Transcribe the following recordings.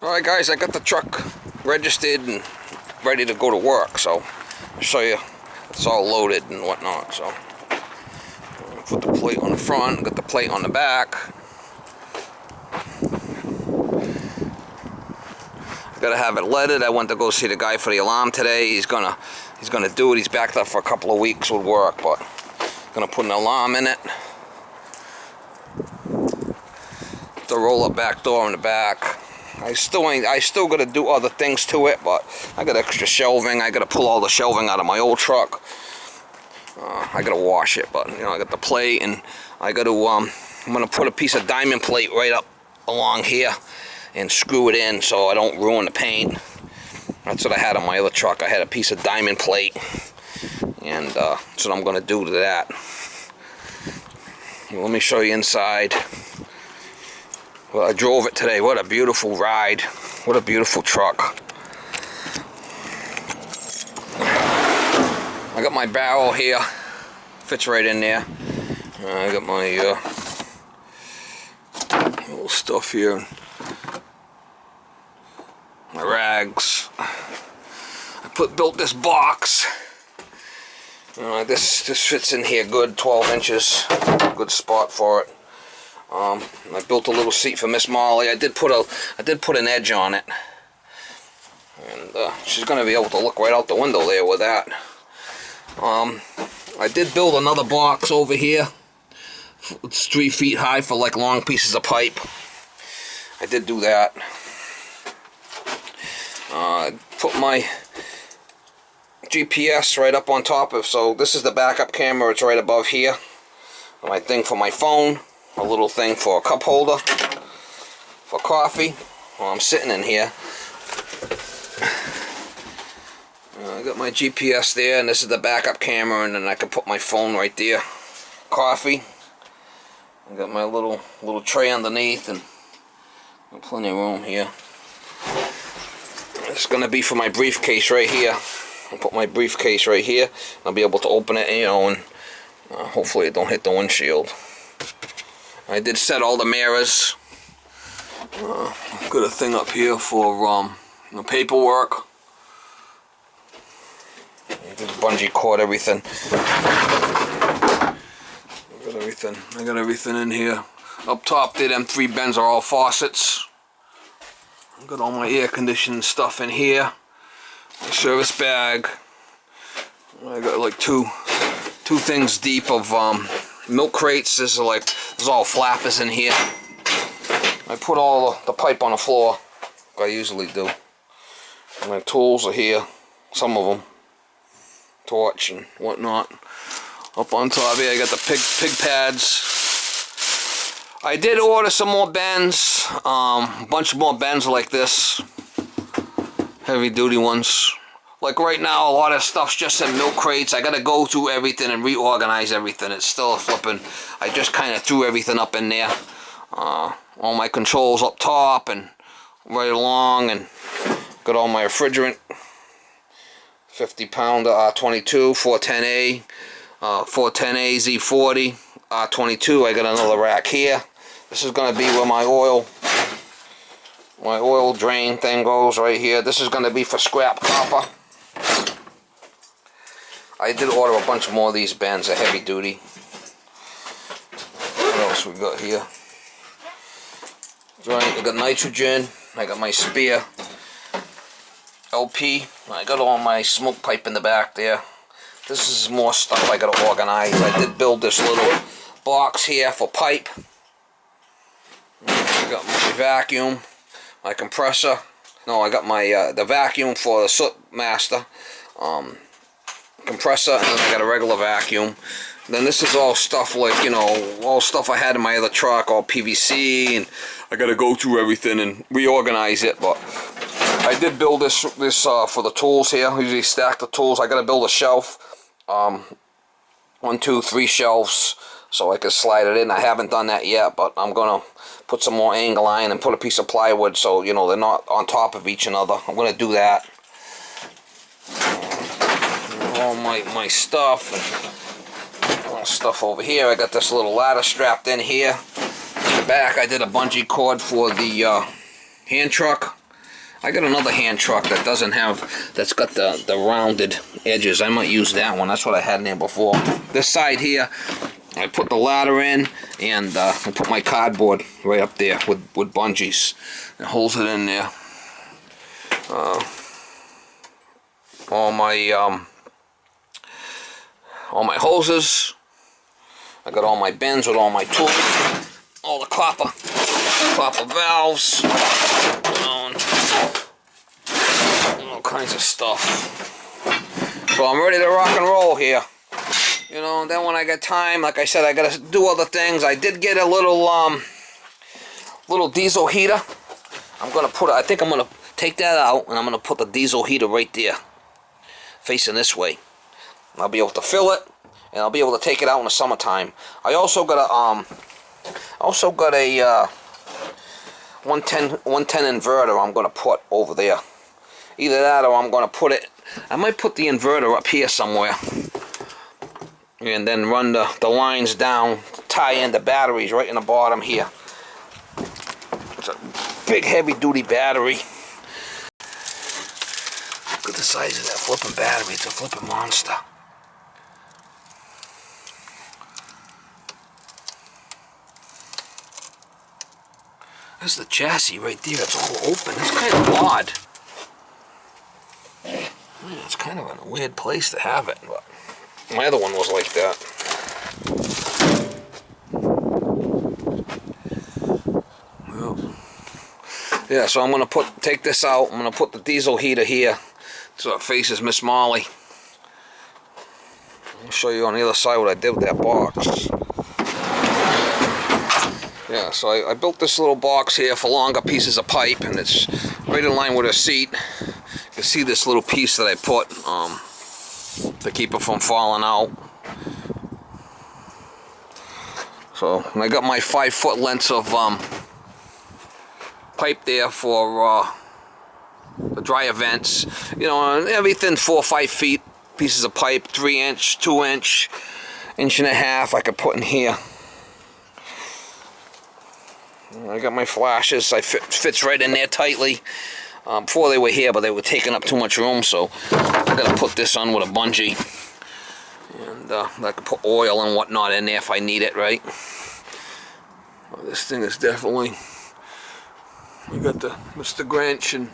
Alright guys, I got the truck registered and ready to go to work, so I'll show you it's all loaded and whatnot. So put the plate on the front, got the plate on the back. Gotta have it leaded. I went to go see the guy for the alarm today. He's gonna do it. He's backed up for a couple of weeks with work, but gonna put an alarm in it. The roll-up back door in the back. I still gotta do other things to it, but I got extra shelving. I gotta pull all the shelving out of my old truck. I gotta wash it, but I got the plate, and I gotta I'm gonna put a piece of diamond plate right up along here and screw it in so I don't ruin the paint. That's what I had on my other truck. I had a piece of diamond plate, and that's what I'm gonna do to that. Let me show you inside. Well, I drove it today. What a beautiful ride. What a beautiful truck. I got my barrel here. Fits right in there. I got my little stuff here. My rags. I built this box. This fits in here good, 12 inches. Good spot for it. I built a little seat for Miss Molly. I did put an edge on it, and she's gonna be able to look right out the window there with that. I did build another box over here. It's 3 feet high for like long pieces of pipe. I did do that. Put my GPS right up on top of, so this is the backup camera. It's right above here. My thing for my phone. A little thing for a cup holder for coffee while I'm sitting in here. I got my GPS there, and this is the backup camera, and then I can put my phone right there. Coffee. I got my little tray underneath, and plenty of room here. It's gonna be for my briefcase right here. I'll put my briefcase right here. I'll be able to open it, and hopefully it don't hit the windshield. I did set all the mirrors. Got a thing up here for paperwork. I did bungee cord everything. I got everything in here. Up top there, them 3 bends are all faucets. I got all my air conditioning stuff in here. My service bag. I got like two things deep of milk crates. There's all flappers in here. I put all the pipe on the floor, like I usually do. My tools are here, some of them. Torch and whatnot. Up on top here, I got the pig pads. I did order some more bends, a bunch more bends like this, heavy duty ones. Like right now, a lot of stuff's just in milk crates. I gotta go through everything and reorganize everything. It's still flipping. I just kind of threw everything up in there. All my controls up top and right along, and got all my refrigerant. 50-pounder R22, 410A, 410A Z40, R22. I got another rack here. This is gonna be where my oil drain thing goes right here. This is gonna be for scrap copper. I did order a bunch more of these bends, are heavy duty. What else we got here? I got nitrogen. I got my spare LP. I got all my smoke pipe in the back there. This is more stuff I gotta organize. I did build this little box here for pipe. I got my vacuum, my compressor. No, I got my the vacuum for the soot master. Compressor, and then I got a regular vacuum. Then this is all stuff like, all stuff I had in my other truck, all PVC, and I gotta go through everything and reorganize it. But I did build this for the tools here. I usually stack the tools. I gotta build a shelf, 1, 2, 3 shelves, so I can slide it in. I haven't done that yet, but I'm gonna put some more angle iron and put a piece of plywood so they're not on top of each other. I'm gonna do that. All my stuff, and all stuff over here. I got this little ladder strapped in here. In the back, I did a bungee cord for the hand truck. I got another hand truck that doesn't have, that's got the rounded edges. I might use that one. That's what I had in there before. This side here, I put the ladder in, and I put my cardboard right up there with bungees. It holds it in there. All my hoses. I got all my bins with all my tools, all the copper valves, all kinds of stuff. So I'm ready to rock and roll here. You know, and then when I get time, like I said, I gotta do other things. I did get a little diesel heater. I think I'm gonna take that out, and I'm gonna put the diesel heater right there, facing this way. I'll be able to fill it, and I'll be able to take it out in the summertime. I also got a 110 inverter I'm gonna put over there. Either that, or I'm gonna put it. I might put the inverter up here somewhere, and then run the lines down, tie in the batteries right in the bottom here. It's a big, heavy-duty battery. Look at the size of that flipping battery. It's a flipping monster. There's the chassis right there. It's all open. It's kind of odd. Yeah, it's kind of a weird place to have it, but my other one was like that. Well, yeah, so I'm gonna take this out. I'm gonna put the diesel heater here, so it faces Miss Molly. I'll show you on the other side what I did with that box. Yeah, so I built this little box here for longer pieces of pipe, and it's right in line with her seat. You can see this little piece that I put to keep it from falling out. So I got my 5-foot lengths of pipe there for the dryer vents. You know, and everything 4 or 5 feet pieces of pipe, 3-inch, 2-inch, 1.5 I could put in here. I got my flashes. Fits right in there tightly. Before they were here, but they were taking up too much room, so I gotta put this on with a bungee, and I can put oil and whatnot in there if I need it, right? Well, this thing is definitely. We got the Mr. Grinch and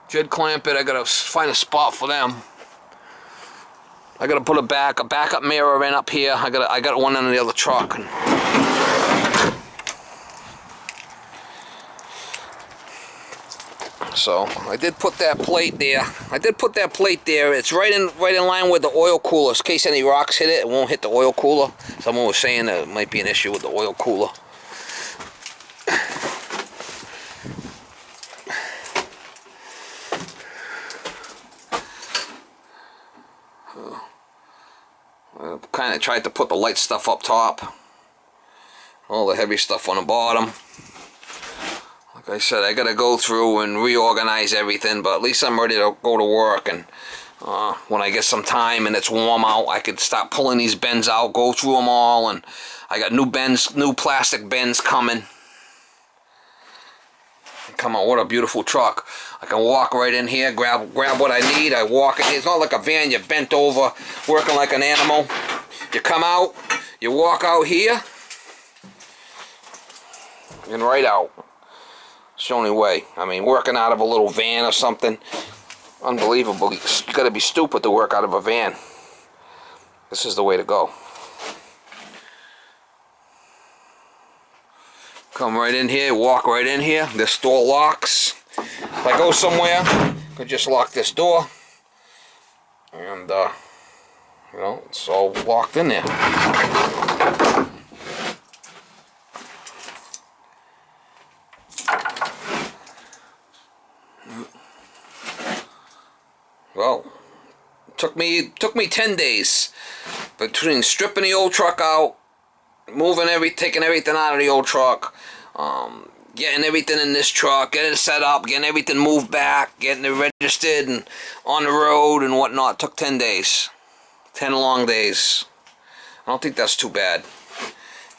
Jed Clampett. I gotta find a spot for them. I gotta put a backup mirror in up here. I got one in the other truck. So I did put that plate there. It's right in line with the oil cooler. In case any rocks hit it, it won't hit the oil cooler. Someone was saying that it might be an issue with the oil cooler. I kind of tried to put the light stuff up top, all the heavy stuff on the bottom. Like I said, I gotta go through and reorganize everything, but at least I'm ready to go to work, and when I get some time and it's warm out, I could start pulling these bins out, go through them all, and I got new plastic bins coming. Come on, what a beautiful truck. I can walk right in here, grab what I need. I walk in here. It's not like a van, you're bent over, working like an animal. You come out, you walk out here, and right out. It's the only way. I mean, working out of a little van or something, unbelievable. You gotta be stupid to work out of a van. This is the way to go. Come right in here, walk right in here. This door locks. If I go somewhere, I could just lock this door, and you know, it's all locked in there. Well, took me 10 days between stripping the old truck out, taking everything out of the old truck, getting everything in this truck, getting it set up, getting everything moved back, getting it registered and on the road and whatnot. Took 10 days. 10 long days. I don't think that's too bad.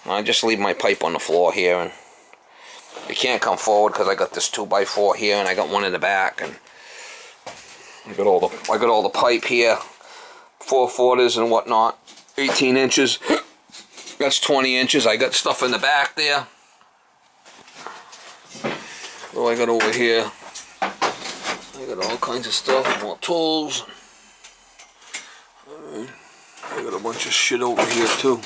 I just leave my pipe on the floor here, and You can't come forward because I got this 2x4 here and I got one in the back, and I got all the pipe here, 4/4 and whatnot, 18 inches. That's 20 inches. I got stuff in the back there. What do I got over here? I got all kinds of stuff, more tools. I got a bunch of shit over here too.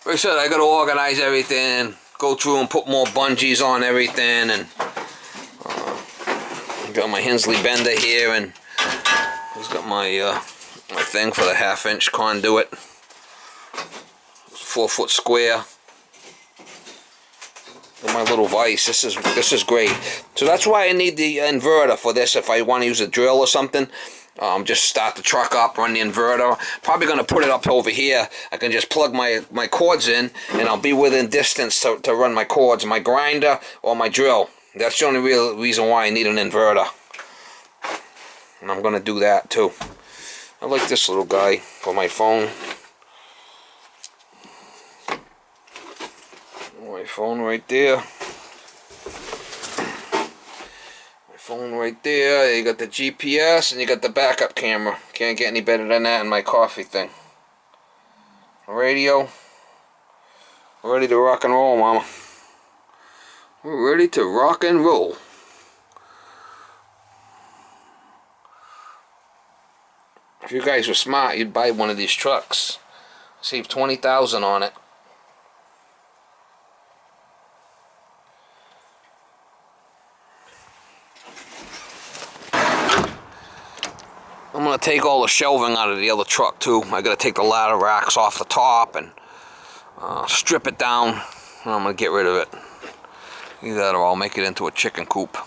Like I said, I gotta organize everything, go through and put more bungees on everything, and got my Hensley bender here, and I've got my my thing for the 1/2-inch conduit, 4-foot square. And my little vise. This is great. So that's why I need the inverter for this. If I want to use a drill or something, just start the truck up, run the inverter. Probably gonna put it up over here. I can just plug my cords in, and I'll be within distance to run my cords, my grinder or my drill. That's the only real reason why I need an inverter. And I'm gonna do that too. I like this little guy for my phone. My phone right there. My phone right there. You got the GPS and you got the backup camera. Can't get any better than that in my coffee thing. Radio. We're ready to rock and roll, mama. We're ready to rock and roll. If you guys were smart, you'd buy one of these trucks. Save $20,000 on it. I'm going to take all the shelving out of the other truck too. I got to take the ladder racks off the top and strip it down, and I'm going to get rid of it. Either that or I'll make it into a chicken coop.